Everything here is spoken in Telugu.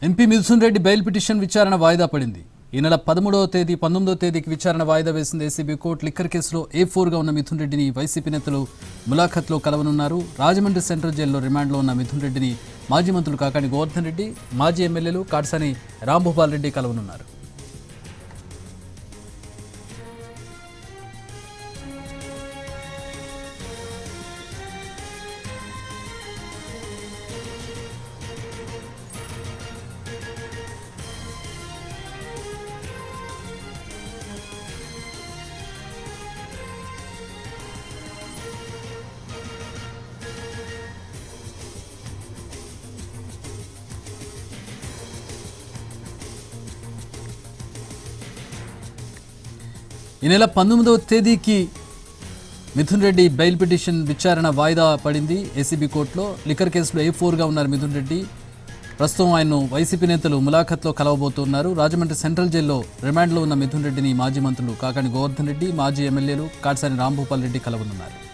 MP Mithun Reddy bail petition విచారణ వాయిదా పడింది. ఈ నెల 13వ తేదీ 19వ తేదీకి విచారణ వాయిదా వేసింది ఏసీబీ కోర్టు. లిక్కర్ కేసులో A4గా ఉన్న మిథున్ రెడ్డిని వైసీపీ నేతలు ములాఖత్లో కలవనున్నారు. రాజమండ్రి సెంట్రల్ జైల్లో రిమాండ్లో ఉన్న మిథున్ రెడ్డిని మాజీ మంత్రులు కాకాని గోవర్ధన్ రెడ్డి, మాజీ ఎమ్మెల్యేలు కాట్సాని రాంభూపాల్ రెడ్డి కలవనున్నారు. ఈ నెల 19వ తేదీకి మిథున్ రెడ్డి బెయిల్ పిటిషన్ విచారణ వాయిదా పడింది ఏసీబీ కోర్టులో. లిక్కర్ కేసులో A4గా ఉన్నారు మిథున్ రెడ్డి. ప్రస్తుతం ఆయన్ను వైసీపీ నేతలు ములాఖత్లో కలవబోతున్నారు. రాజమండ్రి సెంట్రల్ జైల్లో రిమాండ్లో ఉన్న మిథున్ రెడ్డిని మాజీ మంత్రులు కాకాని గోవర్ధన్ రెడ్డి, మాజీ ఎమ్మెల్యేలు కాట్సాని రాంభూపాల్ రెడ్డి కలవనున్నారు.